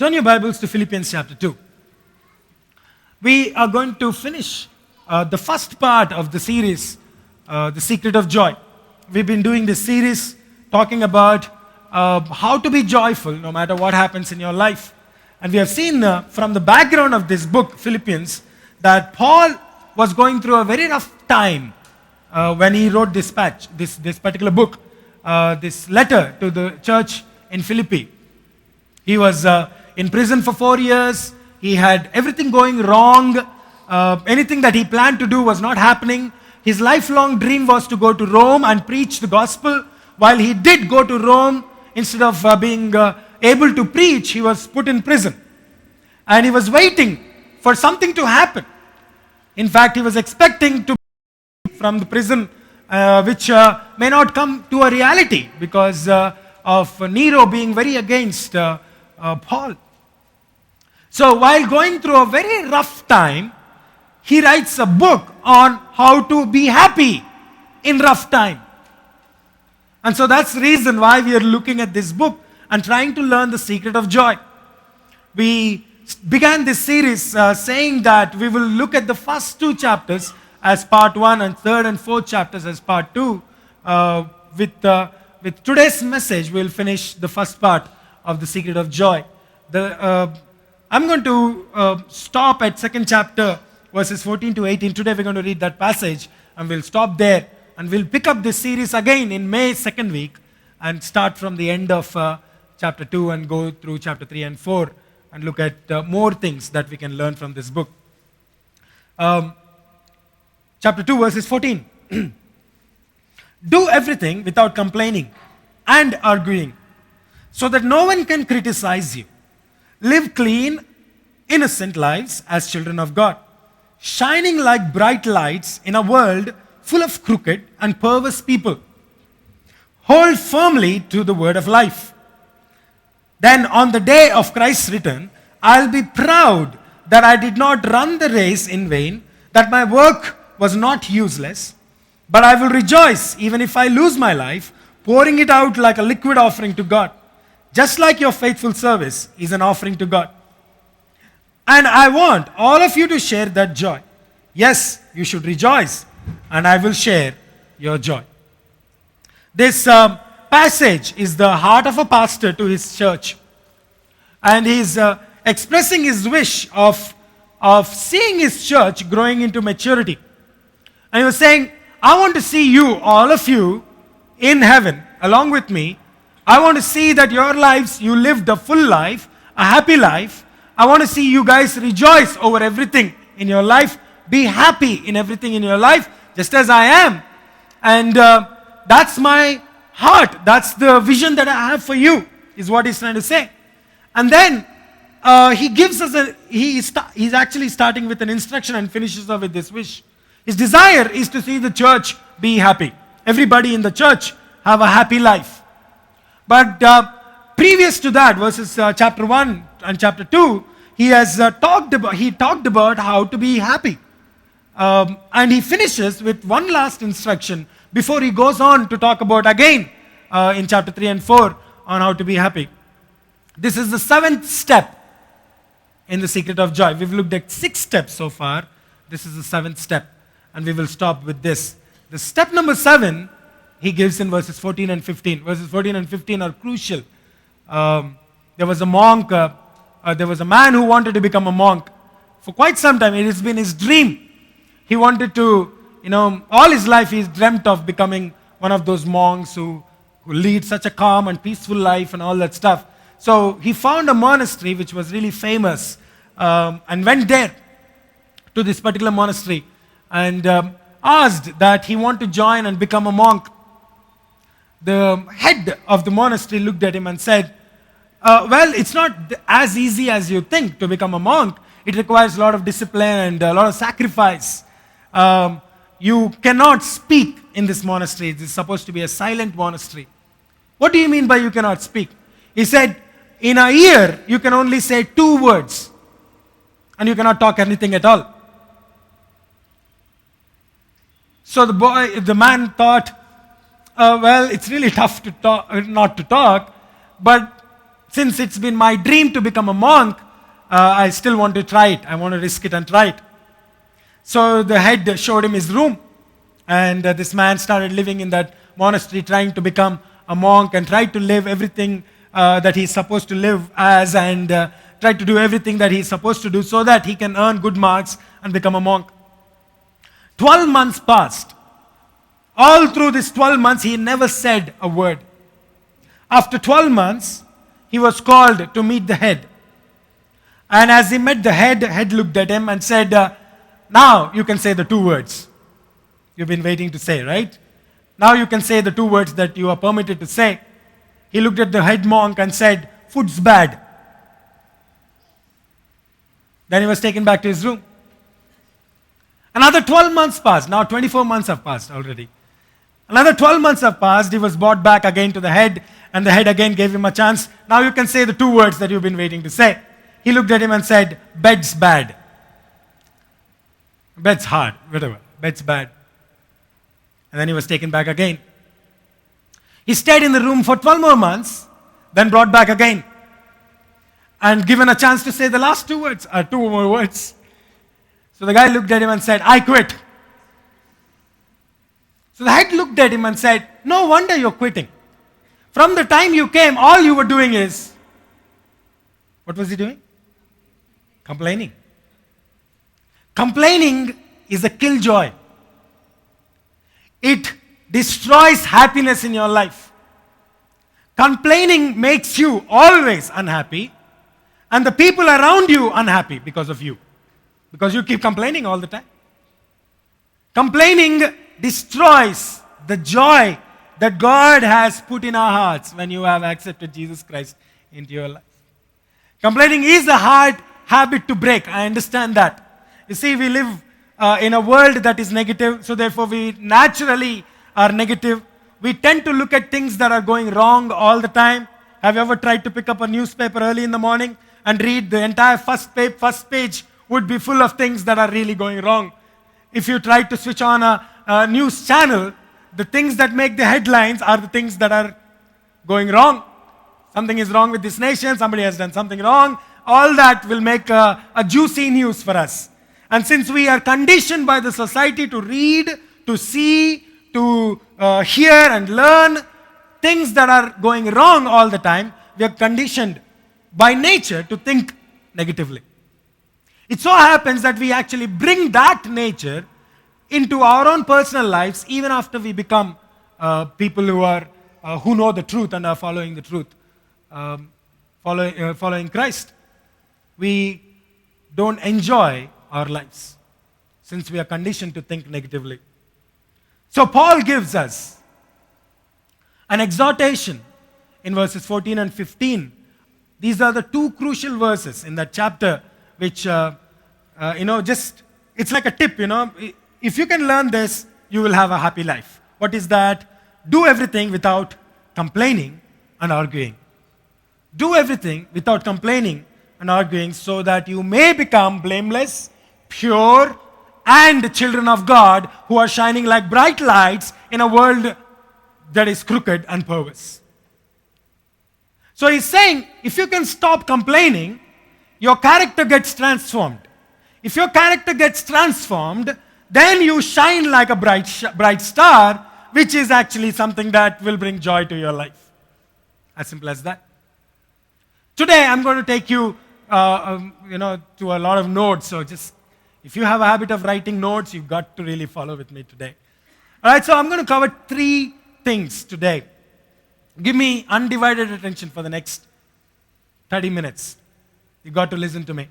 Turn your Bibles to Philippians chapter 2. We are going to finish the first part of the series, The Secret of Joy. We've been doing this series talking about how to be joyful no matter what happens in your life. And we have seen from the background of this book, Philippians, that Paul was going through a very rough time when he wrote this particular book, this letter to the church in Philippi. He was in prison for 4 years. He had everything going wrong. Anything that he planned to do was not happening. His lifelong dream was to go to Rome and preach the gospel. While he did go to Rome, instead of being able to preach, he was put in prison. And he was waiting for something to happen. In fact, he was expecting to be from the prison, which may not come to a reality because of Nero being very against Paul. So while going through a very rough time, he writes a book on how to be happy in rough time. And so that's the reason why we are looking at this book and trying to learn the secret of joy. We began this series saying that we will look at the first 2 chapters as part 1 and 3rd and 4th chapters as part 2. With today's message, we'll finish the first part of the secret of joy. I'm going to stop at 2nd chapter, verses 14 to 18. Today we're going to read that passage and we'll stop there. And we'll pick up this series again in May 2nd week and start from the end of chapter 2 and go through chapter 3 and 4 and look at more things that we can learn from this book. Chapter 2, verses 14. Do everything without complaining and arguing, so that no one can criticize you. Live clean, innocent lives as children of God, shining like bright lights in a world full of crooked and perverse people. Hold firmly to the word of life. Then on the day of Christ's return, I'll be proud that I did not run the race in vain, that my work was not useless, but I will rejoice even if I lose my life, pouring it out like a liquid offering to God, just like your faithful service is an offering to God. And I want all of you to share that joy. Yes, you should rejoice, and I will share your joy. This passage is the heart of a pastor to his church. And he's expressing his wish of seeing his church growing into maturity. And he was saying, I want to see you, all of you, in heaven, along with me. I want to see that your lives, you lived a full life, a happy life. I want to see you guys rejoice over everything in your life. Be happy in everything in your life, just as I am. And that's my heart. That's the vision that I have for you, is what he's trying to say. And then he gives us he's actually starting with an instruction and finishes off with this wish. His desire is to see the church be happy. Everybody in the church have a happy life. But previous to that, verses chapter 1 and chapter 2, he talked about how to be happy. And he finishes with one last instruction before he goes on to talk about again in chapter 3 and 4 on how to be happy. This is the 7th step in the secret of joy. We've looked at 6 steps so far. This is the 7th step. And we will stop with this. The step number 7, he gives in verses 14 and 15. Verses 14 and 15 are crucial. There was a monk, there was a man who wanted to become a monk. For quite some time, it has been his dream. He wanted to, all his life he's dreamt of becoming one of those monks who lead such a calm and peaceful life and all that stuff. So he found a monastery which was really famous and went there to this particular monastery and asked that he want to join and become a monk. The head of the monastery looked at him and said, well, it's not as easy as you think to become a monk. It requires a lot of discipline and a lot of sacrifice. You cannot speak in this monastery. This is supposed to be a silent monastery. What do you mean by you cannot speak? He said, in a year, you can only say 2 words. And you cannot talk anything at all. So the man thought, well, it's really tough to talk, not to talk. But since it's been my dream to become a monk, I still want to try it. I want to risk it and try it. So the head showed him his room, and this man started living in that monastery, trying to become a monk and tried to live everything that he's supposed to live as, and tried to do everything that he's supposed to do so that he can earn good marks and become a monk. 12 months passed. All through this 12 months, he never said a word. After 12 months, he was called to meet the head. And as he met the head looked at him and said, now you can say the 2 words you've been waiting to say, right? Now you can say the 2 words that you are permitted to say. He looked at the head monk and said, food's bad. Then he was taken back to his room. Another 12 months passed. Now 24 months have passed already. Another 12 months have passed. He was brought back again to the head, and the head again gave him a chance. Now you can say the 2 words that you've been waiting to say. He looked at him and said, bed's bad. Bed's hard, whatever. Bed's bad. And then he was taken back again. He stayed in the room for 12 more months, then brought back again, and given a chance to say the last 2 words, 2 more words. So the guy looked at him and said, I quit. So the head looked at him and said, no wonder you're quitting. From the time you came, all you were doing is, what was he doing? Complaining. Complaining is a killjoy. It destroys happiness in your life. Complaining makes you always unhappy, and the people around you unhappy because of you. Because you keep complaining all the time. Complaining destroys the joy that God has put in our hearts when you have accepted Jesus Christ into your life. Complaining is a hard habit to break. I understand that. You see, we live in a world that is negative, so therefore we naturally are negative. We tend to look at things that are going wrong all the time. Have you ever tried to pick up a newspaper early in the morning and read the entire first page would be full of things that are really going wrong? If you try to switch on a news channel, the things that make the headlines are the things that are going wrong. Something is wrong with this nation, somebody has done something wrong. All that will make a juicy news for us. And since we are conditioned by the society to read, to see, to hear and learn things that are going wrong all the time, we are conditioned by nature to think negatively. It so happens that we actually bring that nature into our own personal lives even after we become people who know the truth and are following the truth, following Christ. We don't enjoy our lives since we are conditioned to think negatively. So Paul gives us an exhortation in verses 14 and 15. These are the 2 crucial verses in that chapter which, it's like a tip, If you can learn this, you will have a happy life. What is that? Do everything without complaining and arguing. Do everything without complaining and arguing so that you may become blameless, pure, and children of God who are shining like bright lights in a world that is crooked and perverse. So he's saying, if you can stop complaining, your character gets transformed. If your character gets transformed, then you shine like a bright star, which is actually something that will bring joy to your life. As simple as that. Today, I'm going to take you, to a lot of notes. So just, if you have a habit of writing notes, you've got to really follow with me today. All right, so I'm going to cover 3 things today. Give me undivided attention for the next 30 minutes. You've got to listen to me.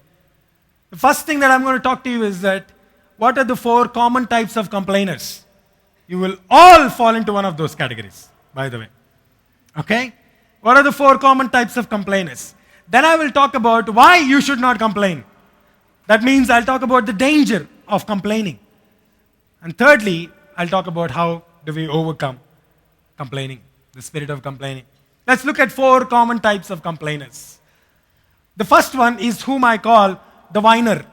The first thing that I'm going to talk to you is that what are the 4 common types of complainers? You will all fall into one of those categories, by the way. Okay? What are the 4 common types of complainers? Then I will talk about why you should not complain. That means I'll talk about the danger of complaining. And thirdly, I'll talk about how do we overcome complaining, the spirit of complaining. Let's look at 4 common types of complainers. The first one is whom I call the whiner.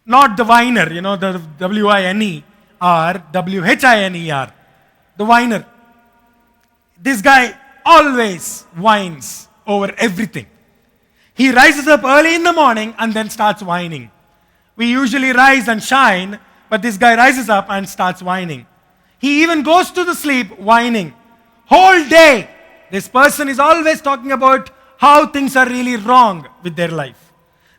Not the whiner, the W-I-N-E-R, W-H-I-N-E-R. The whiner. This guy always whines over everything. He rises up early in the morning and then starts whining. We usually rise and shine, but this guy rises up and starts whining. He even goes to the sleep whining. Whole day, this person is always talking about how things are really wrong with their life.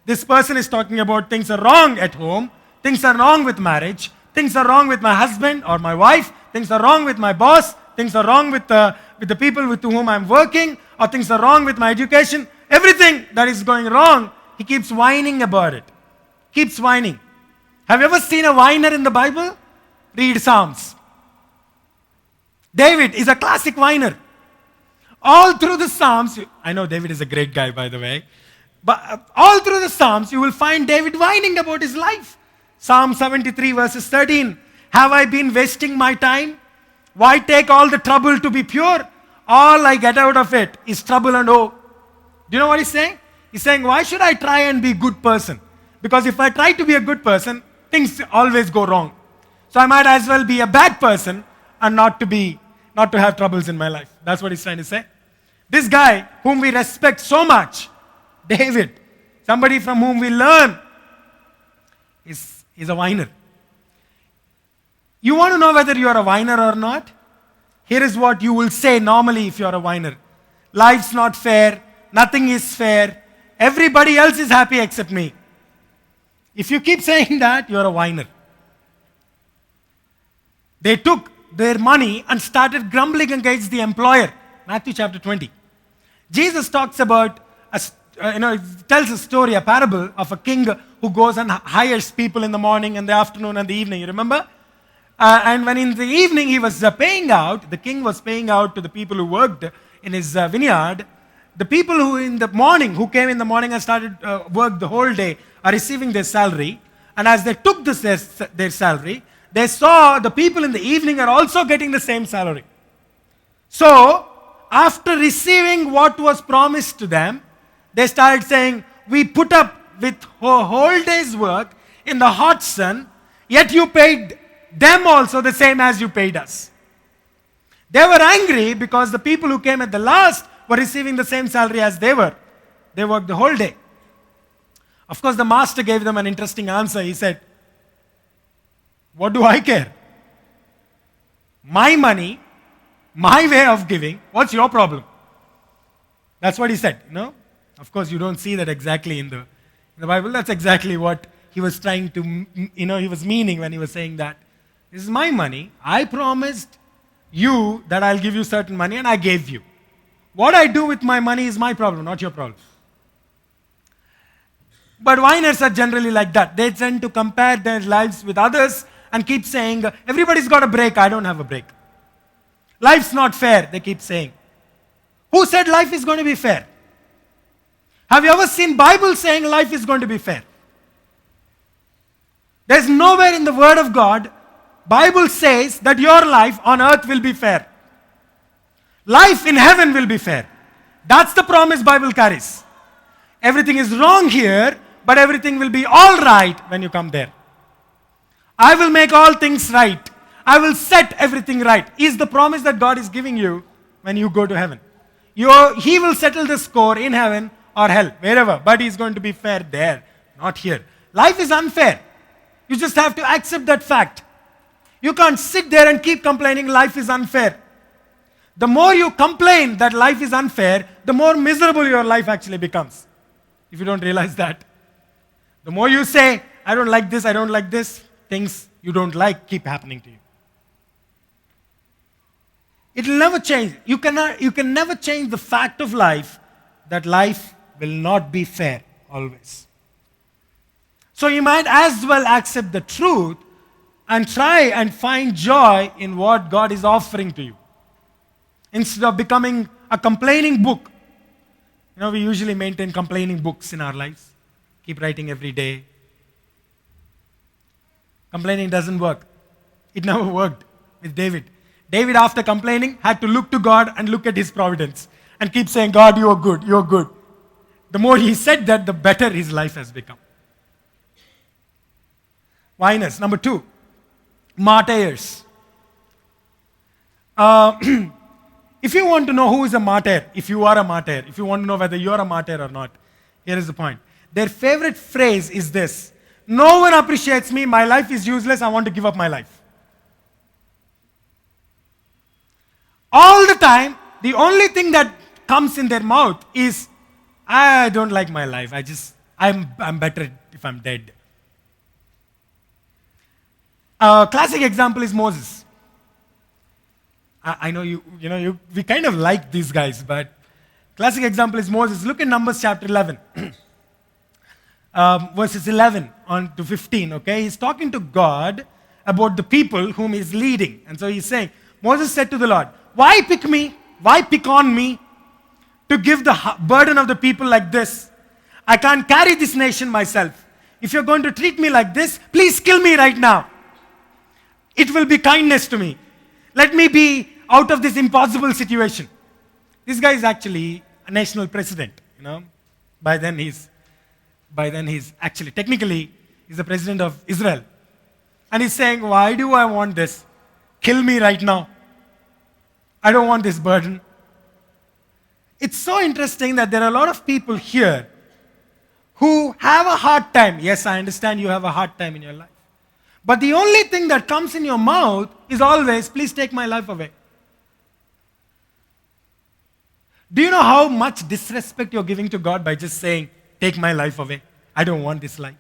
This person is talking about things are wrong at home, things are wrong with marriage, things are wrong with my husband or my wife, things are wrong with my boss, things are wrong with the people with whom I'm working, or things are wrong with my education. Everything that is going wrong, he keeps whining about it. Keeps whining. Have you ever seen a whiner in the Bible? Read Psalms. David is a classic whiner. All through the Psalms, I know David is a great guy, by the way, but all through the Psalms, you will find David whining about his life. Psalm 73 verses 13. Have I been wasting my time? Why take all the trouble to be pure? All I get out of it is trouble and woe. Do you know what he's saying? He's saying, why should I try and be a good person? Because if I try to be a good person, things always go wrong. So I might as well be a bad person and not to have troubles in my life. That's what he's trying to say. This guy, whom we respect so much, David, somebody from whom we learn, is a whiner. You want to know whether you are a whiner or not? Here is what you will say normally if you are a whiner. Life's not fair. Nothing is fair. Everybody else is happy except me. If you keep saying that, you are a whiner. They took their money and started grumbling against the employer. Matthew chapter 20. Jesus talks about, tells a story, a parable of a king who goes and hires people in the morning and the afternoon and the evening. You remember? And when in the evening he was paying out, the king was paying out to the people who worked in his vineyard. The people who came in the morning and started work the whole day are receiving their salary. And as they took their salary, they saw the people in the evening are also getting the same salary. So, after receiving what was promised to them, they started saying, we put up with a whole day's work in the hot sun, yet you paid them also the same as you paid us. They were angry because the people who came at the last were receiving the same salary as they were. They worked the whole day. Of course, the master gave them an interesting answer. He said, what do I care? My money, my way of giving, what's your problem? That's what he said. Of course, you don't see that exactly in the Bible. That's exactly what he was trying to, he was meaning when he was saying that. This is my money. I promised you that I'll give you certain money and I gave you. What I do with my money is my problem, not your problem. But whiners are generally like that. They tend to compare their lives with others and keep saying, everybody's got a break, I don't have a break. Life's not fair, they keep saying. Who said life is going to be fair? Have you ever seen Bible saying life is going to be fair? There's nowhere in the Word of God Bible says that your life on earth will be fair. Life in heaven will be fair. That's the promise Bible carries. Everything is wrong here, but everything will be all right when you come there. I will make all things right. I will set everything right. Is the promise that God is giving you when you go to heaven. He will settle the score in heaven or hell, wherever, but He's going to be fair there, not here. Life is unfair. You just have to accept that fact. You can't sit there and keep complaining life is unfair. The more you complain that life is unfair, the more miserable your life actually becomes. If you don't realize that. The more you say, I don't like this, things you don't like keep happening to you. It will never change. You can never change the fact of life that life will not be fair always. So you might as well accept the truth and try and find joy in what God is offering to you. Instead of becoming a complaining book. We usually maintain complaining books in our lives. Keep writing every day. Complaining doesn't work. It never worked with David. David, after complaining, had to look to God and look at His providence and keep saying, God, you are good, you are good. The more he said that, the better his life has become. Whiners. Number 2, martyrs. If If you want to know who is a martyr, if you are a martyr, if you want to know whether you're a martyr or not, here is the point. Their favorite phrase is this: no one appreciates me, my life is useless, I want to give up my life. All the time, the only thing that comes in their mouth is, I don't like my life, I'm better if I'm dead. A classic example is Moses. I know we kind of like these guys, but classic example is Moses. Look at Numbers chapter 11, verses 11 on to 15, okay? He's talking to God about the people whom he's leading. And so he's saying, Moses said to the Lord, why pick me? Why pick on me to give the burden of the people like this? I can't carry this nation myself. If you're going to treat me like this, please kill me right now. It will be kindness to me. Let me be out of this impossible situation. This guy is actually a national president, By then he's actually, technically, he's the president of Israel. And he's saying, why do I want this? Kill me right now. I don't want this burden. It's so interesting that there are a lot of people here who have a hard time. Yes, I understand you have a hard time in your life. But the only thing that comes in your mouth is always, please take my life away. Do you know how much disrespect you're giving to God by just saying, take my life away? I don't want this life.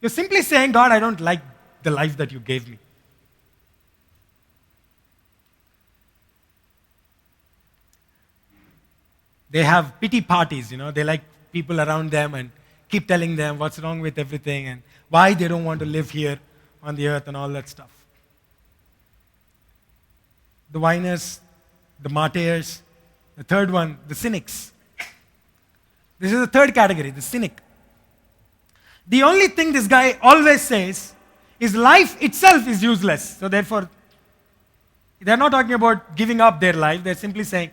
You're simply saying, God, I don't like the life that you gave me. They have pity parties, They like people around them and keep telling them what's wrong with everything and why they don't want to live here on the earth and all that stuff. The whiners, the martyrs, the third one, the cynics. This is the third category, the cynic. The only thing this guy always says is life itself is useless. So therefore, they're not talking about giving up their life. They're simply saying,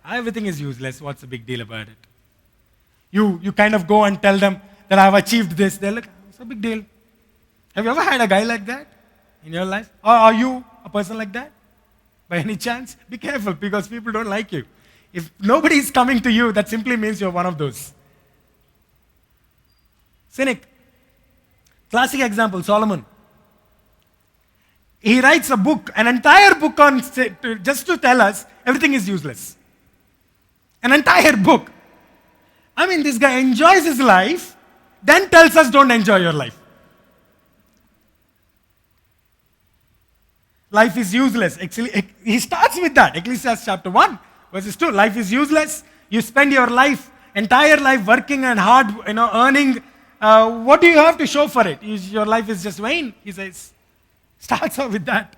everything is useless. What's the big deal about it? You kind of go and tell them that I've achieved this. They're like, it's a big deal. Have you ever had a guy like that in your life? Or are you a person like that? By any chance? Be careful because people don't like you. If nobody is coming to you, that simply means you're one of those. Cynic. Classic example, Solomon. He writes a book, an entire book just to tell us everything is useless. An entire book. I mean, this guy enjoys his life, then tells us don't enjoy your life. Life is useless. Actually, he starts with that. Ecclesiastes chapter 1, verses 2. Life is useless. You spend your entire life working and hard, earning. What do you have to show for it? Your life is just vain, he says. Starts off with that.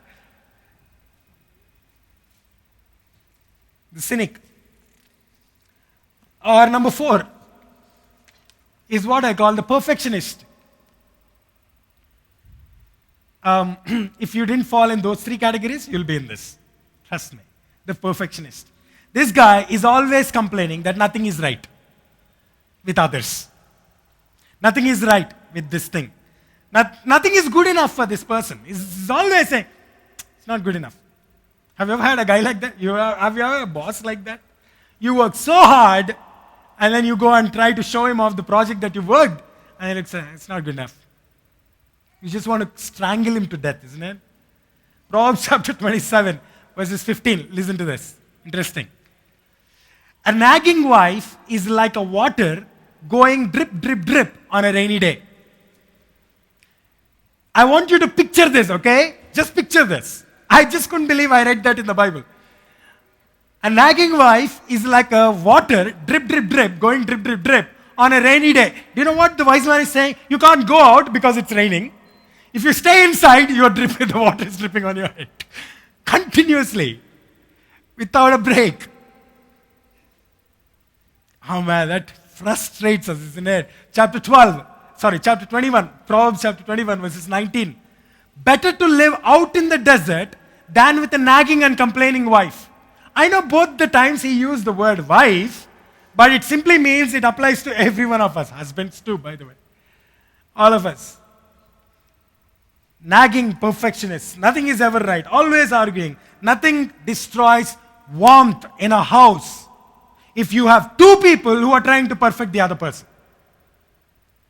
The cynic. Or number 4 is what I call the perfectionist. If you didn't fall in those 3 categories, you'll be in this. Trust me. The perfectionist. This guy is always complaining that nothing is right with others. Nothing is right with this thing. Nothing is good enough for this person. He's always saying, it's not good enough. Have you ever had a guy like that? Have you ever had a boss like that? You work so hard, and then you go and try to show him off the project that you worked, and it's not good enough. You just want to strangle him to death, isn't it? Proverbs chapter 27, verses 15. Listen to this. Interesting. A nagging wife is like a water going drip, drip, drip on a rainy day. I want you to picture this, okay? Just picture this. I just couldn't believe I read that in the Bible. A nagging wife is like a water, drip, drip, drip, going drip, drip, drip on a rainy day. Do you know what the wise man is saying? You can't go out because it's raining. If you stay inside, the water is dripping on your head. Continuously. Without a break. Oh man, that frustrates us, isn't it? Chapter 21, Proverbs chapter 21, verses 19. Better to live out in the desert than with a nagging and complaining wife. I know both the times he used the word wife, but it simply means it applies to every one of us. Husbands too, by the way. All of us. Nagging perfectionists. Nothing is ever right. Always arguing. Nothing destroys warmth in a house if you have two people who are trying to perfect the other person.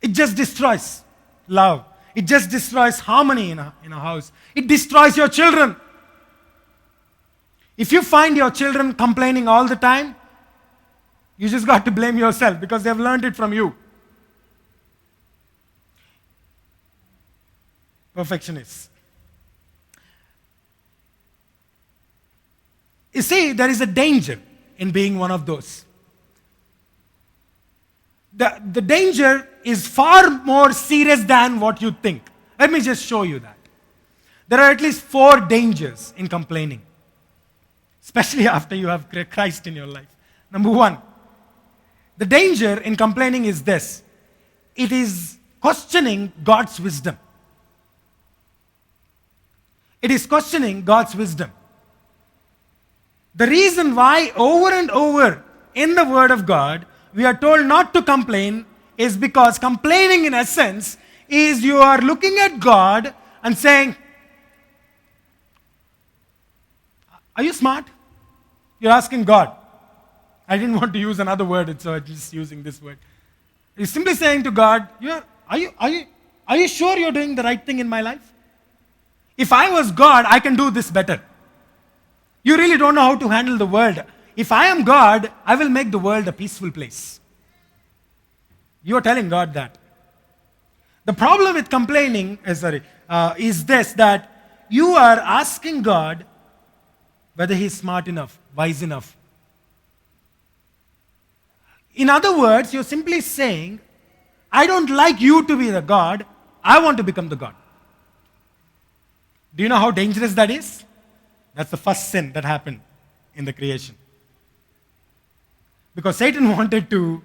It just destroys love. It just destroys harmony in a house. It destroys your children. If you find your children complaining all the time, you just got to blame yourself because they have learned it from you. Perfectionists. You see, there is a danger in being one of those. The danger is far more serious than what you think. Let me just show you that. There are at least 4 dangers in complaining, especially after you have Christ in your life. Number 1, the danger in complaining is this: it is questioning God's wisdom. It is questioning God's wisdom. The reason why over and over in the Word of God we are told not to complain is because complaining in essence is you are looking at God and saying, are you smart? You're asking God. I didn't want to use another word, so I'm just using this word. You're simply saying to God, are you sure you're doing the right thing in my life? If I was God, I can do this better. You really don't know how to handle the world. If I am God, I will make the world a peaceful place. You are telling God that. The problem with complaining is this, that you are asking God whether He is smart enough, wise enough. In other words, you're simply saying, I don't like you to be the God, I want to become the God. Do you know how dangerous that is? That's the first sin that happened in the creation. Because Satan wanted to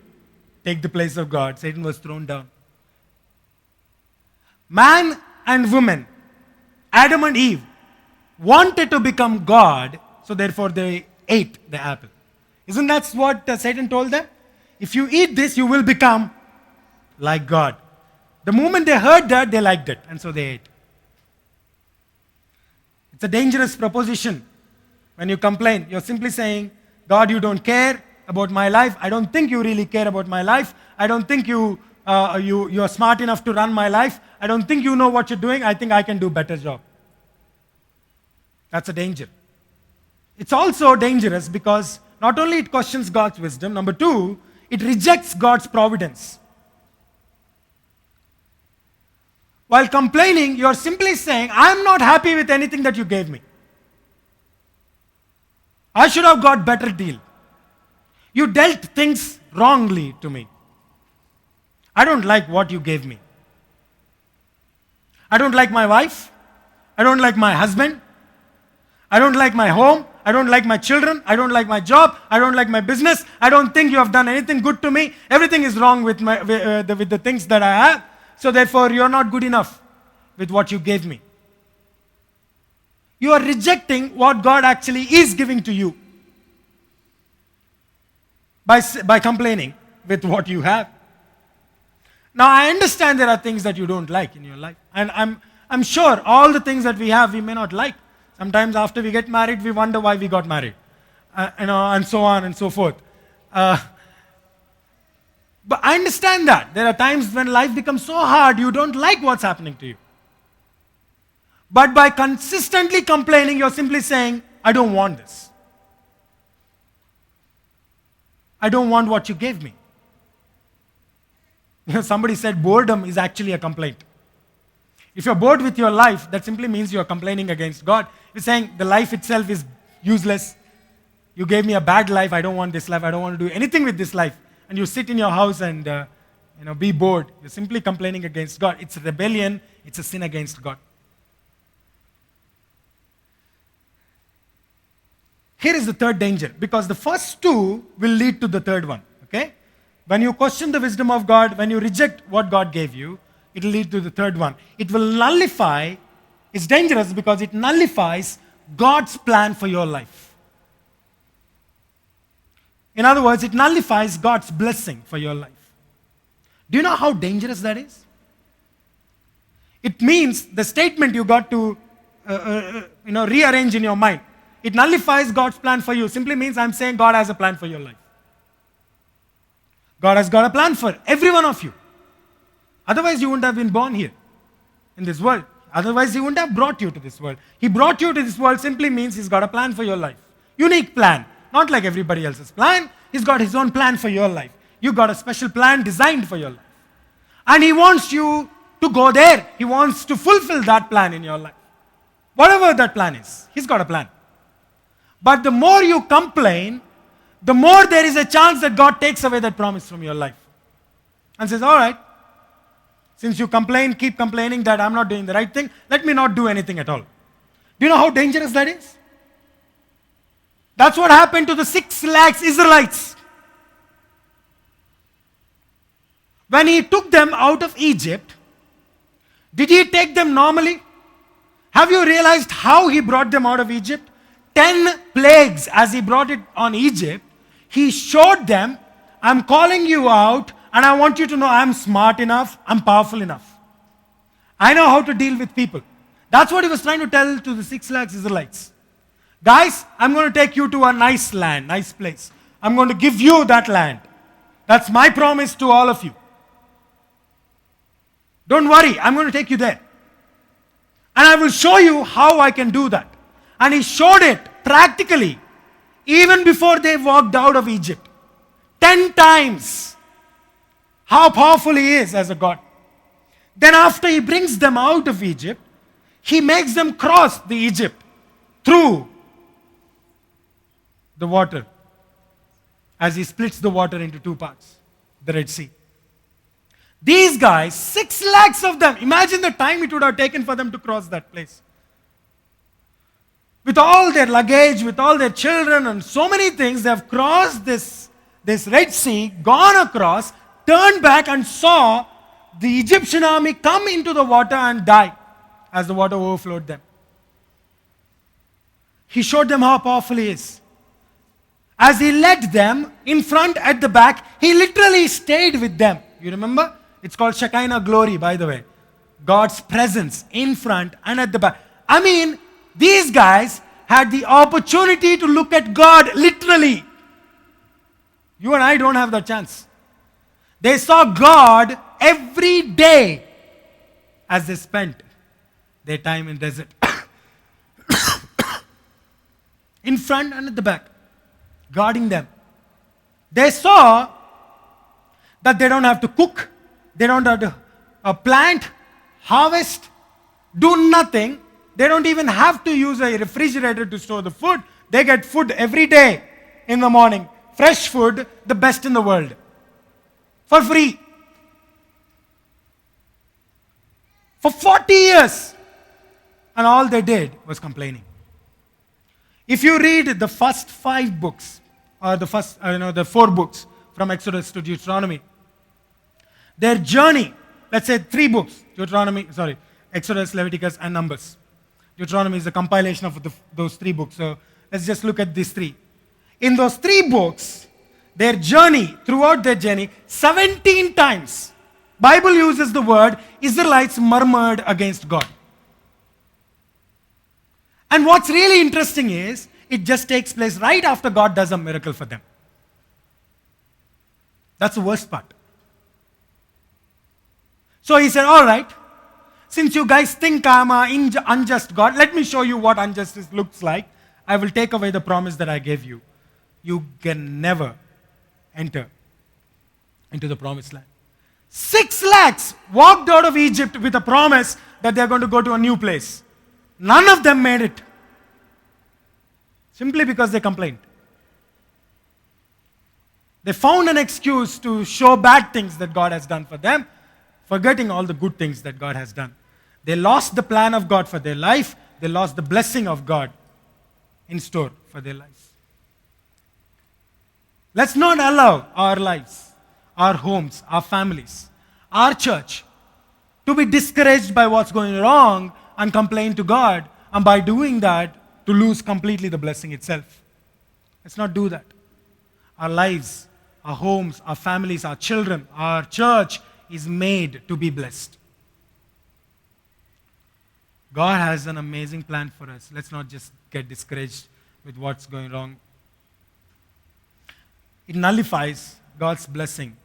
take the place of God, Satan was thrown down. Man and woman, Adam and Eve, wanted to become God, so therefore they ate the apple. Isn't that what Satan told them? If you eat this, you will become like God. The moment they heard that, they liked it, and so they ate. It's a dangerous proposition. When you complain, you're simply saying, God, you don't care about my life. I don't think you really care about my life. I don't think you're smart enough to run my life. I don't think you know what you're doing. I think I can do a better job. That's a danger. It's also dangerous because not only it questions God's wisdom, number 2, it rejects God's providence. While complaining, you're simply saying, I'm not happy with anything that you gave me. I should have got better deal. You dealt things wrongly to me. I don't like what you gave me. I don't like my wife. I don't like my husband. I don't like my home. I don't like my children. I don't like my job. I don't like my business. I don't think you have done anything good to me. Everything is wrong with the things that I have. So therefore, you're not good enough with what you gave me. You are rejecting what God actually is giving to you by complaining with what you have. Now, I understand there are things that you don't like in your life. And I'm sure all the things that we have, we may not like. Sometimes after we get married, we wonder why we got married. And so on and so forth. But I understand that. There are times when life becomes so hard, you don't like what's happening to you. But by consistently complaining, you're simply saying, I don't want this. I don't want what you gave me. Somebody said boredom is actually a complaint. If you're bored with your life, that simply means you're complaining against God. You're saying the life itself is useless. You gave me a bad life. I don't want this life. I don't want to do anything with this life. And you sit in your house and be bored. You're simply complaining against God. It's a rebellion. It's a sin against God. Here is the third danger, because the first 2 will lead to the third one. Okay? When you question the wisdom of God, when you reject what God gave you, it will lead to the third one. It will nullify, it's dangerous because it nullifies God's plan for your life. In other words, it nullifies God's blessing for your life. Do you know how dangerous that is? It means the statement you got to rearrange in your mind. it nullifies God's plan for you. Simply means I'm saying God has a plan for your life. God has got a plan for every one of you. Otherwise, you wouldn't have been born here in this world. Otherwise, He wouldn't have brought you to this world. He brought you to this world simply means He's got a plan for your life. Unique plan. Not like everybody else's plan. He's got His own plan for your life. You've got a special plan designed for your life. And He wants you to go there. He wants to fulfill that plan in your life. Whatever that plan is, He's got a plan. But the more you complain, the more there is a chance that God takes away that promise from your life. And says, all right, since you complain, keep complaining that I'm not doing the right thing, let me not do anything at all. Do you know how dangerous that is? That's what happened to the 6 lakhs Israelites. When He took them out of Egypt, did He take them normally? Have you realized how He brought them out of Egypt? 10 plagues as He brought it on Egypt. He showed them, I'm calling you out and I want you to know I'm smart enough, I'm powerful enough. I know how to deal with people. That's what He was trying to tell to the 6 lakhs Israelites. Guys, I'm going to take you to a nice land, nice place. I'm going to give you that land. That's my promise to all of you. Don't worry, I'm going to take you there. And I will show you how I can do that. And He showed it practically even before they walked out of Egypt. 10 times how powerful He is as a God. Then after He brings them out of Egypt, He makes them cross the Egypt through the water as He splits the water into 2 parts, the Red Sea. These guys, 6 lakhs of them, imagine the time it would have taken for them to cross that place. With all their luggage, with all their children and so many things, they have crossed this Red Sea, gone across, turned back and saw the Egyptian army come into the water and die as the water overflowed them. He showed them how powerful He is. As He led them in front, at the back, He literally stayed with them. You remember? It's called Shekinah glory, by the way. God's presence in front and at the back. I mean, these guys had the opportunity to look at God literally. You and I don't have that chance. They saw God every day as they spent their time in desert. In front and at the back, guarding them. They saw that they don't have to cook, they don't have to plant, harvest, do nothing. They don't even have to use a refrigerator to store the food. They get food every day in the morning. Fresh food, the best in the world. For free. For 40 years. And all they did was complaining. If you read the first 5 books, or the 4 books from Exodus to Deuteronomy, their journey, let's say 3 books, Exodus, Leviticus, and Numbers. Deuteronomy is a compilation of those 3 books. So let's just look at these 3. In those 3 books, their journey, throughout their journey, 17 times, Bible uses the word Israelites murmured against God. And what's really interesting is, it just takes place right after God does a miracle for them. That's the worst part. So He said, all right, since you guys think I'm an unjust God, let me show you what injustice looks like. I will take away the promise that I gave you. You can never enter into the promised land. 6 lakhs walked out of Egypt with a promise that they're going to go to a new place. None of them made it. Simply because they complained. They found an excuse to show bad things that God has done for them, forgetting all the good things that God has done. They lost the plan of God for their life. They lost the blessing of God in store for their lives. Let's not allow our lives, our homes, our families, our church to be discouraged by what's going wrong and complain to God, and by doing that, to lose completely the blessing itself. Let's not do that. Our lives, our homes, our families, our children, our church is made to be blessed. God has an amazing plan for us. Let's not just get discouraged with what's going wrong. It nullifies God's blessing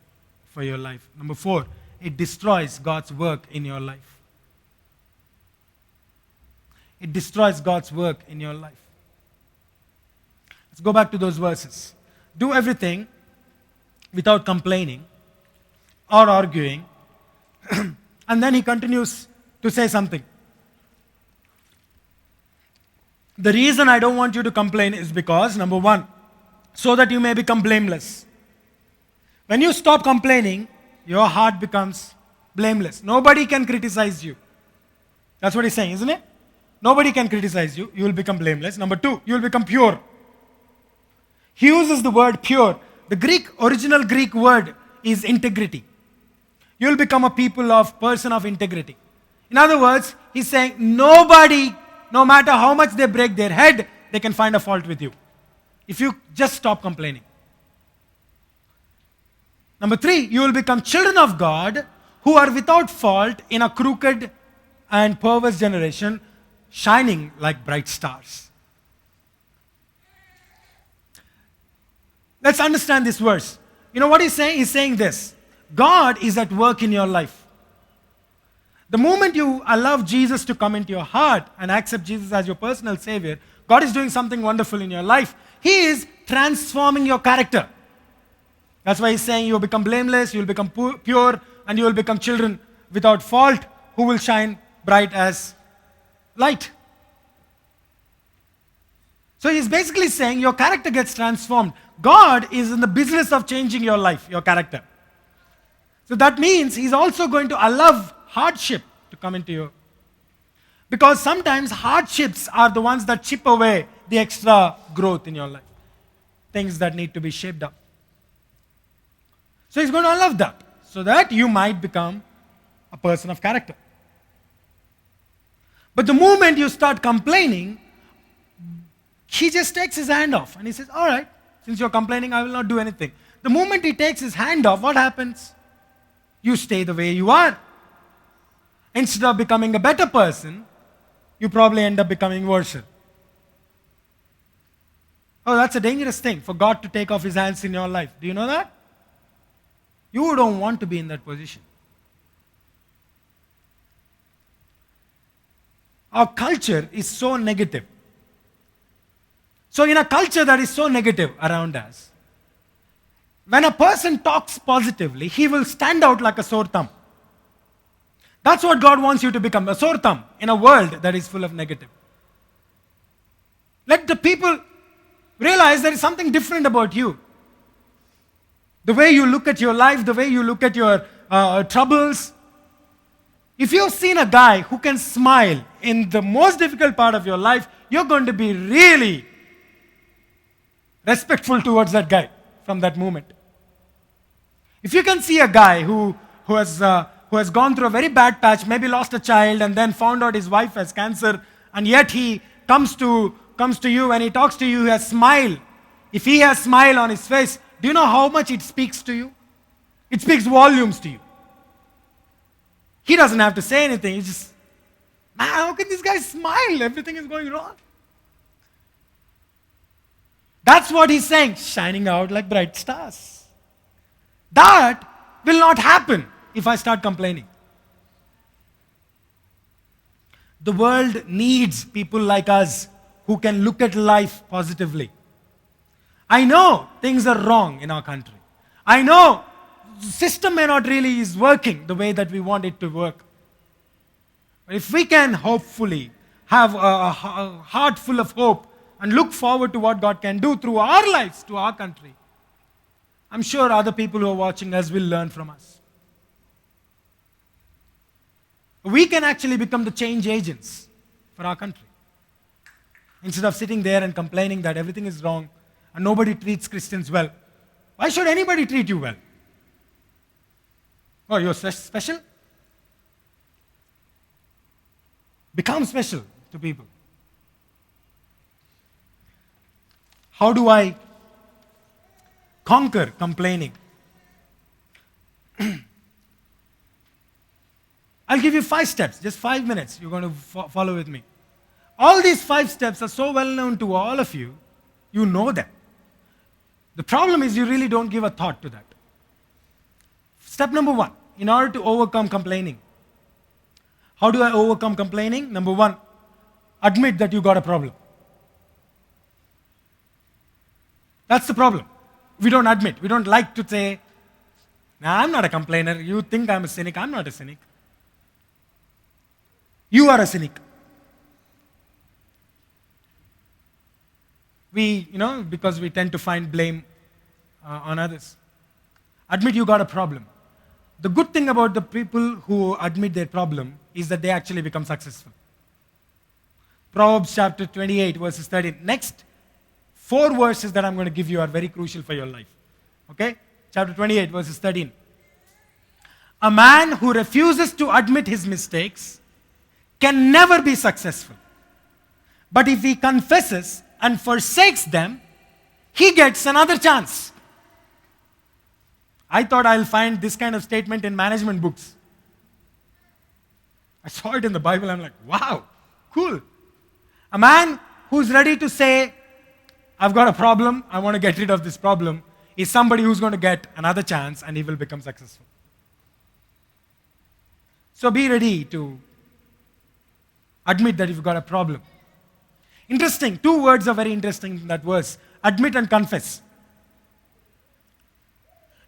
for your life. Number 4, it destroys God's work in your life. It destroys God's work in your life. Let's go back to those verses. Do everything without complaining or arguing. And then he continues to say something. The reason I don't want you to complain is because, number 1, so that you may become blameless. When you stop complaining, your heart becomes blameless. Nobody can criticize you. That's what he's saying, isn't it? Nobody can criticize you. You will become blameless. Number 2, you will become pure. He uses the word pure. The original Greek word is integrity. You will become a person of integrity. In other words, he's saying nobody, no matter how much they break their head, they can find a fault with you. If you just stop complaining. Number 3, you will become children of God who are without fault in a crooked and perverse generation, shining like bright stars. Let's understand this verse. You know what he's saying? He's saying this. God is at work in your life. The moment you allow Jesus to come into your heart and accept Jesus as your personal Savior, God is doing something wonderful in your life. He is transforming your character. That's why he's saying you will become blameless, you will become pure, and you will become children without fault who will shine bright as light. So he's basically saying your character gets transformed. God is in the business of changing your life, your character. So that means he's also going to allow hardship to come into you. Because sometimes hardships are the ones that chip away the extra growth in your life. Things that need to be shaped up. So he's going to allow that, so that you might become a person of character. But the moment you start complaining, he just takes his hand off and he says, all right, since you're complaining, I will not do anything. The moment he takes his hand off, what happens? You stay the way you are. Instead of becoming a better person, you probably end up becoming worse. Oh, that's a dangerous thing for God to take off his hands in your life. Do you know that? You don't want to be in that position. Our culture is so negative. So in a culture that is so negative around us, when a person talks positively, he will stand out like a sore thumb. That's what God wants you to become, a sore thumb in a world that is full of negative. Let the people realize there is something different about you. The way you look at your life, the way you look at your troubles. If you've seen a guy who can smile in the most difficult part of your life, you're going to be really respectful towards that guy from that moment. If you can see a guy who has gone through a very bad patch, maybe lost a child and then found out his wife has cancer, and yet he comes to you and he talks to you, he has smile. If he has smile on his face, do you know how much it speaks to you? It speaks volumes to you. He doesn't have to say anything. He's just, man, how can this guy smile? Everything is going wrong. That's what he's saying, shining out like bright stars. That will not happen if I start complaining. The world needs people like us who can look at life positively. I know things are wrong in our country. I know the system may not really is working the way that we want it to work. But if we can hopefully have a heart full of hope and look forward to what God can do through our lives, to our country, I'm sure other people who are watching us will learn from us. We can actually become the change agents for our country. Instead of sitting there and complaining that everything is wrong and nobody treats Christians well. Why should anybody treat you well? Oh, you're special? Become special to people. How do I conquer complaining? I'll give you 5 steps, just 5 minutes. You're going to follow with me. All these 5 steps are so well known to all of you You know them. The problem is you really don't give a thought to that. Step number 1, in order to overcome complaining. How do I overcome complaining? Number 1, admit that you got a problem. That's the problem. We don't admit. We don't like to say, nah, I'm not a complainer. You think I'm a cynic. I'm not a cynic. You are a cynic. Because we tend to find blame on others. Admit you got a problem. The good thing about the people who admit their problem is that they actually become successful. Proverbs chapter 28, verses 13. Next 4 verses that I'm going to give you are very crucial for your life. Okay? Chapter 28, verses 13. A man who refuses to admit his mistakes can never be successful. But if he confesses and forsakes them, he gets another chance. I thought I'll find this kind of statement in management books. I saw it in the Bible. I'm like, wow, cool. A man who's ready to say, I've got a problem, I want to get rid of this problem, is somebody who's going to get another chance and he will become successful. So be ready to admit that you've got a problem. Interesting, 2 words are very interesting in that verse. Admit and confess.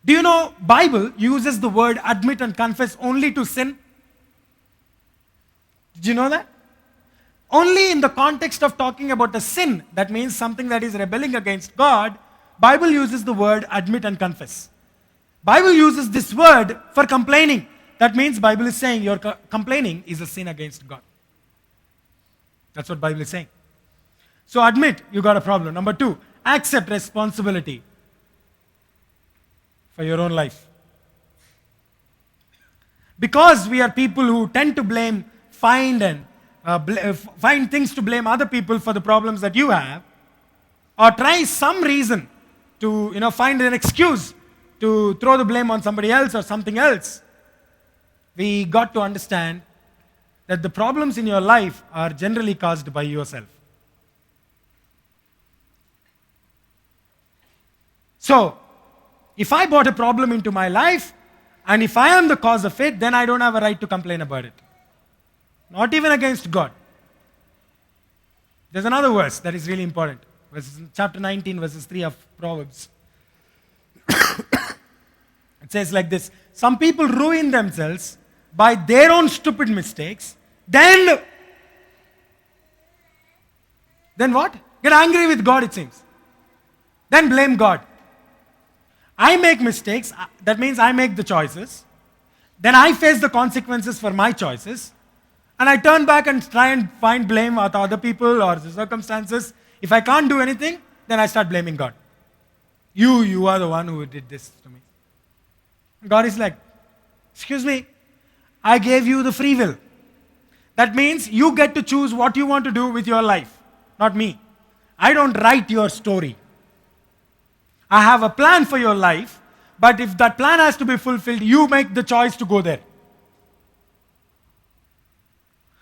Do you know Bible uses the word admit and confess only to sin? Did you know that? Only in the context of talking about a sin, that means something that is rebelling against God, Bible uses the word admit and confess. Bible uses this word for complaining. That means Bible is saying your complaining is a sin against God. That's what Bible is saying. So admit you got a problem. Number 2, accept responsibility for your own life. Because we are people who tend to find things to blame other people for the problems that you have, or try some reason to find an excuse to throw the blame on somebody else or something else. We got to understand that the problems in your life are generally caused by yourself. So, if I brought a problem into my life, and if I am the cause of it, then I don't have a right to complain about it. Not even against God. There's another verse that is really important. Chapter 19, verses 3 of Proverbs. It says like this: some people ruin themselves by their own stupid mistakes, then what? Get angry with God, it seems. Then blame God. I make mistakes, that means I make the choices. Then I face the consequences for my choices. And I turn back and try and find blame with other people or the circumstances. If I can't do anything, then I start blaming God. You are the one who did this to me. God is like, excuse me, I gave you the free will. That means you get to choose what you want to do with your life, not me. I don't write your story. I have a plan for your life, but if that plan has to be fulfilled, you make the choice to go there.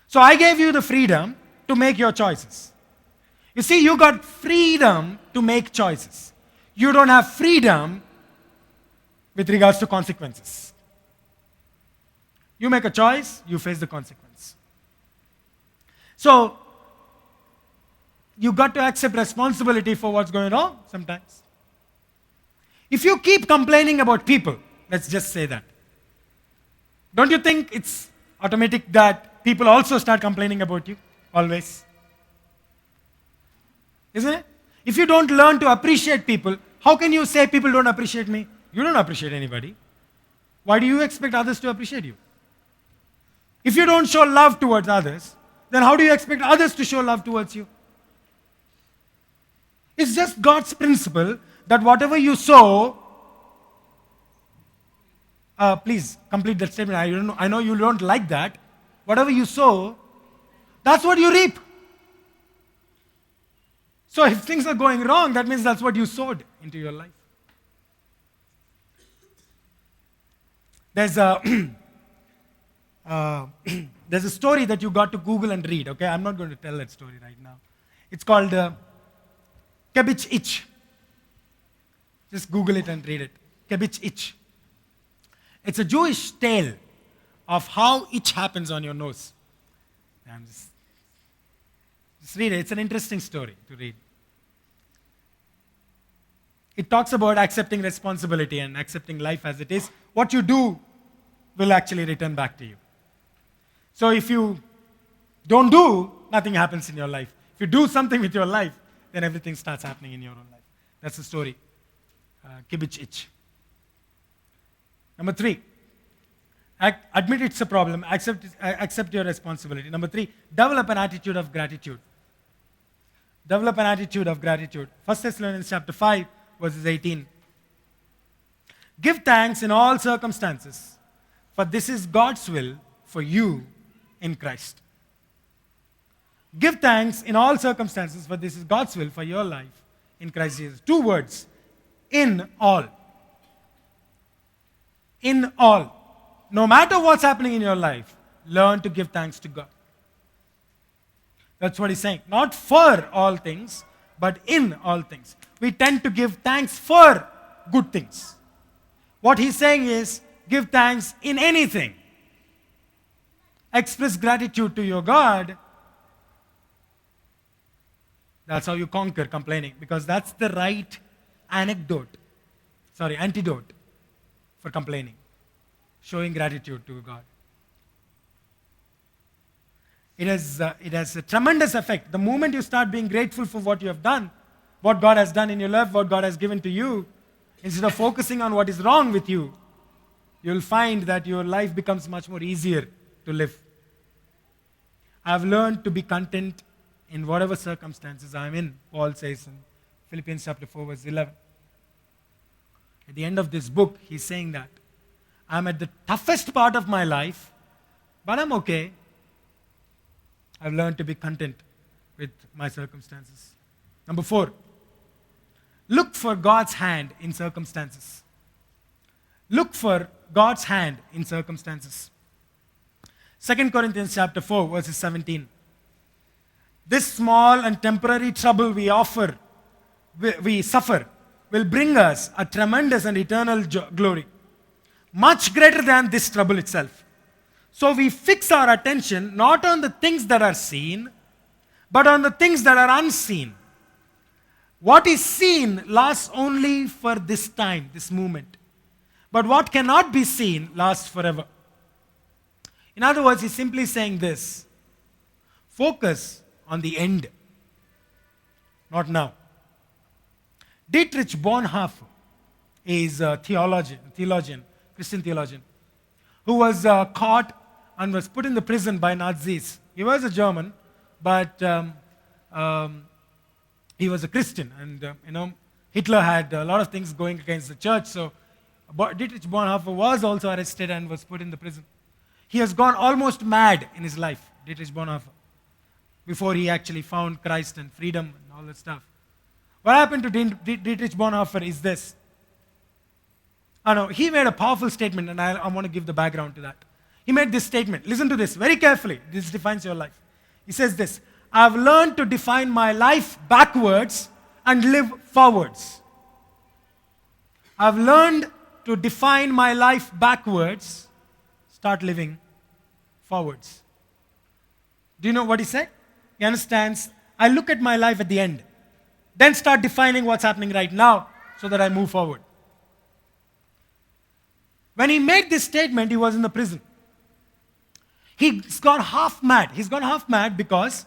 So I gave you the freedom to make your choices. You see, you got freedom to make choices. You don't have freedom with regards to consequences. You make a choice, you face the consequence. So, you got to accept responsibility for what's going on sometimes. If you keep complaining about people, let's just say that, don't you think it's automatic that people also start complaining about you? Always. Isn't it? If you don't learn to appreciate people, how can you say people don't appreciate me? You don't appreciate anybody. Why do you expect others to appreciate you? If you don't show love towards others, then how do you expect others to show love towards you? It's just God's principle that whatever you sow, please complete that statement. I know you don't like that. Whatever you sow, that's what you reap. So if things are going wrong, that means that's what you sowed into your life. There's a there's a story that you got to Google and read. Okay, I'm not going to tell that story right now. It's called Kebich itch. Just Google it and read it. Kebich itch. It's a Jewish tale of how itch happens on your nose. Just read it. It's an interesting story to read. It talks about accepting responsibility and accepting life as it is. What you do will actually return back to you. So if you don't do, nothing happens in your life. If you do something with your life, then everything starts happening in your own life. That's the story. Kibich itch. Number 3, admit it's a problem. Accept your responsibility. Number 3, develop an attitude of gratitude. Develop an attitude of gratitude. 1 Thessalonians chapter 5, verses 18. Give thanks in all circumstances, for this is God's will for you in Christ. Give thanks in all circumstances, for this is God's will for your life in Christ Jesus. 2 words. In all. In all. No matter what's happening in your life, learn to give thanks to God. That's what he's saying. Not for all things, but in all things. We tend to give thanks for good things. What he's saying is, give thanks in anything. Express gratitude to your God. That's how you conquer complaining, because that's the right antidote for complaining. Showing gratitude to God. It has a tremendous effect. The moment you start being grateful for what you have done, what God has done in your life, what God has given to you, instead of focusing on what is wrong with you, you'll find that your life becomes much more easier to live. I've learned to be content in whatever circumstances I'm in, Paul says in Philippians chapter 4, verse 11. At the end of this book, he's saying that I'm at the toughest part of my life, but I'm okay. I've learned to be content with my circumstances. Number 4, look for God's hand in circumstances. Look for God's hand in circumstances. 2 Corinthians chapter 4, verses 17. This small and temporary trouble we suffer, will bring us a tremendous and eternal glory, much greater than this trouble itself. So we fix our attention not on the things that are seen, but on the things that are unseen. What is seen lasts only for this time, this moment. But what cannot be seen lasts forever. In other words, he's simply saying this: focus on the end, not now. Dietrich Bonhoeffer is a theologian, Christian theologian, who was caught and was put in the prison by Nazis. He was a German, but he was a Christian, and Hitler had a lot of things going against the church. So Dietrich Bonhoeffer was also arrested and was put in the prison. He has gone almost mad in his life, Dietrich Bonhoeffer, before he actually found Christ and freedom and all that stuff. What happened to Dietrich Bonhoeffer is this. He made a powerful statement, and I want to give the background to that. He made this statement. Listen to this very carefully. This defines your life. He says this: I've learned to define my life backwards and live forwards. I've learned to define my life backwards, start living forwards. Do you know what he said? He understands, I look at my life at the end, then start defining what's happening right now so that I move forward. When he made this statement, he was in the prison. He's gone half mad. He's gone half mad because,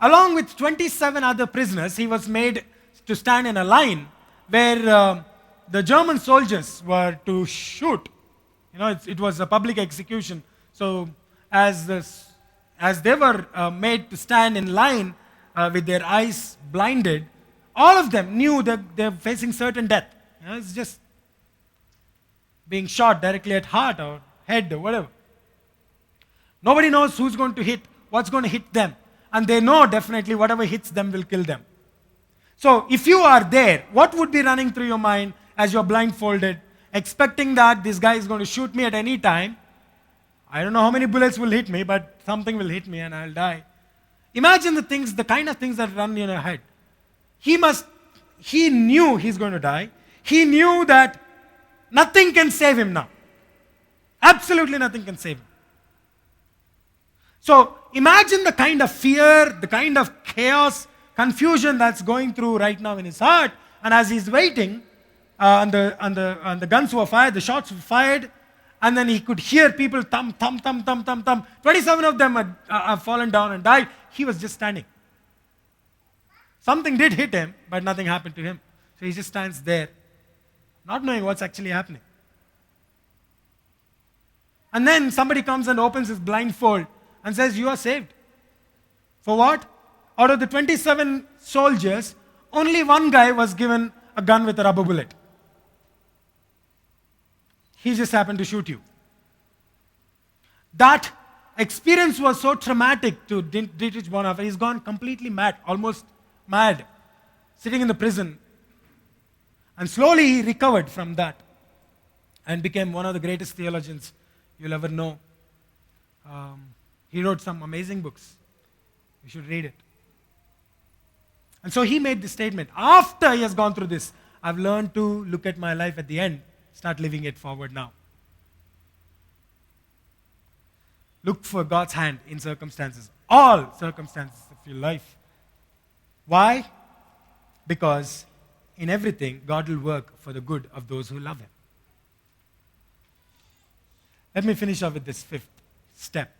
along with 27 other prisoners, he was made to stand in a line where the German soldiers were to shoot. It was a public execution. So as they were made to stand in line with their eyes blinded, all of them knew that they're facing certain death. It's just being shot directly at heart or head or whatever. Nobody knows who's going to hit, what's going to hit them. And they know definitely whatever hits them will kill them. So if you are there, what would be running through your mind as you're blindfolded, expecting that this guy is going to shoot me at any time? I don't know how many bullets will hit me, but something will hit me and I'll die. Imagine the kind of things that run in your head. He must he knew he's going to die. He knew that nothing can save him now. Absolutely nothing can save him. So imagine the kind of fear, the kind of chaos, confusion that's going through right now in his heart. And as he's waiting, and the guns were fired, the shots were fired, and then he could hear people thump, thump, thump, thump, thump, thump. 27 of them have fallen down and died. He was just standing. Something did hit him, but nothing happened to him. So he just stands there, not knowing what's actually happening. And then somebody comes and opens his blindfold and says, "You are saved." For what? Out of the 27 soldiers, only one guy was given a gun with a rubber bullet. He just happened to shoot you. That experience was so traumatic to Dietrich Bonhoeffer. He's gone completely mad, almost mad, sitting in the prison. And slowly he recovered from that and became one of the greatest theologians you'll ever know. He wrote some amazing books. You should read it. And so he made this statement. After he has gone through this, I've learned to look at my life at the end, start living it forward now. Look for God's hand in circumstances, all circumstances of your life. Why? Because in everything, God will work for the good of those who love Him. Let me finish off with this fifth step.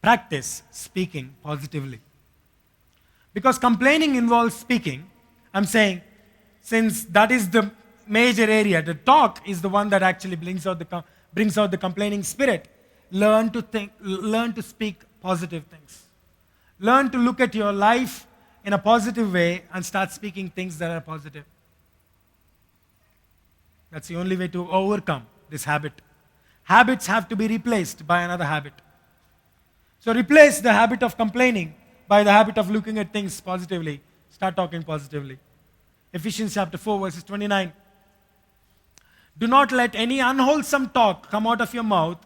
Practice speaking positively. Because complaining involves speaking, I'm saying, since that is the major area, the talk is the one that actually brings out the complaining spirit. Learn to speak positive things. Learn to look at your life in a positive way and start speaking things that are positive. That's the only way to overcome this habit. Habits have to be replaced by another habit. So replace the habit of complaining by the habit of looking at things positively. Start talking positively. Ephesians chapter 4, verses 29. Do not let any unwholesome talk come out of your mouth,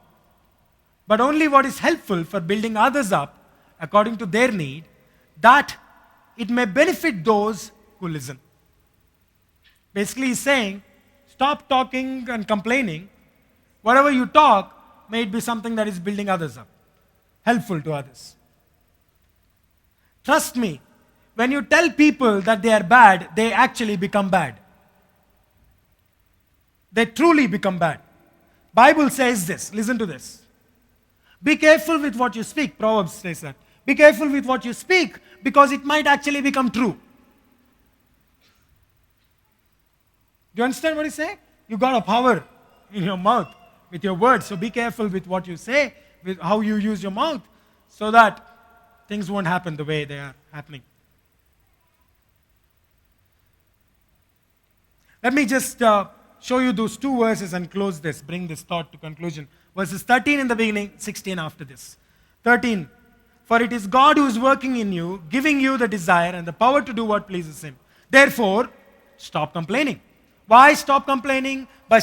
but only what is helpful for building others up according to their need, that it may benefit those who listen. Basically, he's saying, stop talking and complaining. Whatever you talk, may it be something that is building others up, helpful to others. Trust me, when you tell people that they are bad, they actually become bad. They truly become bad. Bible says this, listen to this. Be careful with what you speak. Proverbs says that. Be careful with what you speak because it might actually become true. Do you understand what he's saying? You got a power in your mouth with your words. So be careful with what you say, with how you use your mouth, so that things won't happen the way they are happening. Let me just show you those two verses and close this, bring this thought to conclusion. Verses 13 in the beginning, 16 after this. 13. For it is God who is working in you, giving you the desire and the power to do what pleases Him. Therefore, stop complaining. Why stop complaining? By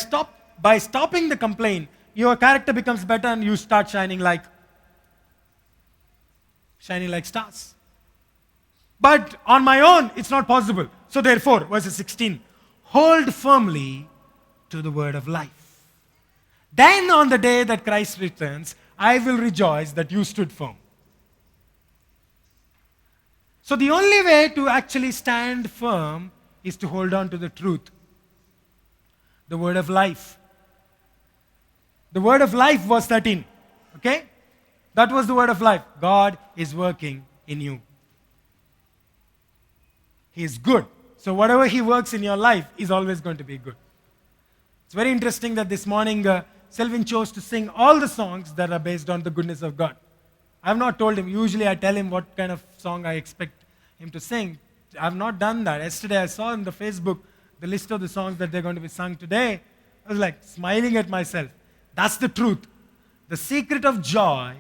stopping the complaint, your character becomes better and you start shining like stars. But on my own, it's not possible. So therefore, verse 16, hold firmly to the word of life. Then on the day that Christ returns, I will rejoice that you stood firm. So the only way to actually stand firm is to hold on to the truth. The word of life. The word of life, verse 13. Okay? That was the word of life. God is working in you. He is good. So whatever He works in your life is always going to be good. It's very interesting that this morning Selvin chose to sing all the songs that are based on the goodness of God. I have not told him. Usually I tell him what kind of song I expect him to sing. I have not done that. Yesterday I saw in the Facebook the list of the songs that they're going to be sung today. I was like smiling at myself. That's the truth. The secret of joy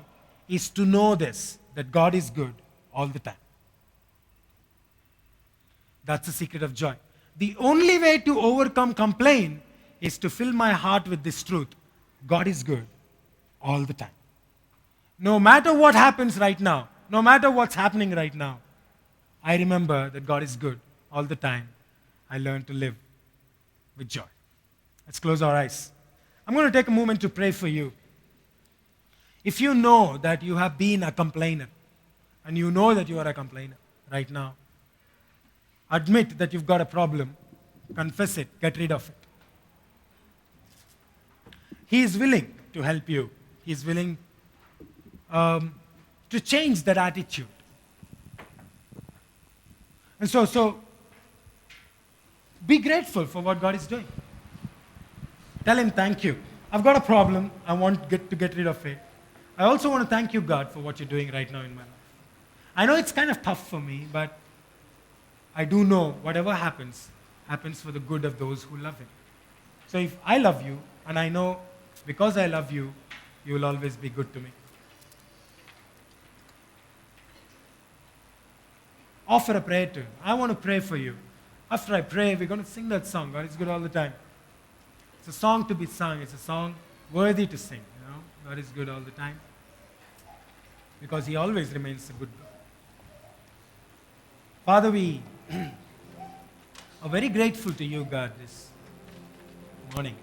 is to know this, that God is good all the time. That's the secret of joy. The only way to overcome complaint is to fill my heart with this truth. God is good all the time. No matter what happens right now, no matter what's happening right now, I remember that God is good all the time, I learned to live with joy. Let's close our eyes. I'm going to take a moment to pray for you. If you know that you have been a complainer, and you know that you are a complainer right now, admit that you've got a problem, confess it, get rid of it. He is willing to help you. He is willing to change that attitude. And so be grateful for what God is doing. Tell Him thank you. I've got a problem. I want to get rid of it. I also want to thank you, God, for what you're doing right now in my life. I know it's kind of tough for me, but I do know whatever happens for the good of those who love Him. So if I love you, and I know because I love you, you will always be good to me. Offer a prayer to Him. I want to pray for you. After I pray, we're going to sing that song. God is good all the time. It's a song to be sung. It's a song worthy to sing. God is good all the time. Because He always remains a good God. Father, we are very grateful to you, God, this morning.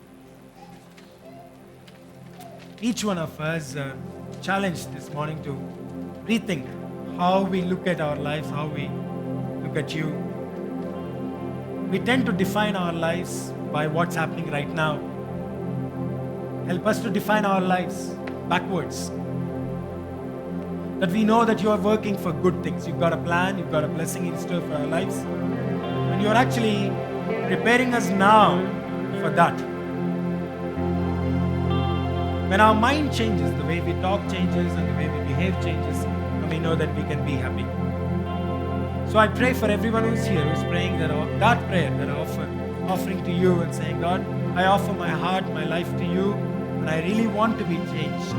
Each one of us are challenged this morning to rethink how we look at our lives, how we look at you. We tend to define our lives by what's happening right now. Help us to define our lives backwards. That we know that you are working for good things. You've got a plan, you've got a blessing in store for our lives. And you're actually preparing us now for that. When our mind changes, the way we talk changes and the way we behave changes, and we know that we can be happy. So I pray for everyone who's here, who's praying that prayer that I'm offering to you and saying, God, I offer my heart, my life to you, and I really want to be changed.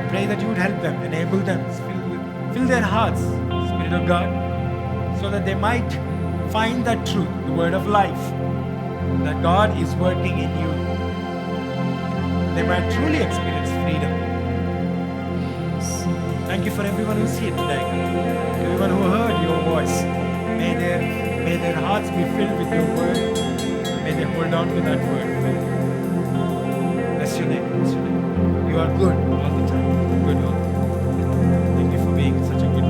Pray that you would help them, enable them, fill their hearts, Spirit of God, so that they might find that truth, the word of life, that God is working in you. They might truly experience freedom. Thank you for everyone who's here today, everyone who heard your voice. May their hearts be filled with your word. May they hold on to that word. Bless your name. Bless your name. You are good all the time.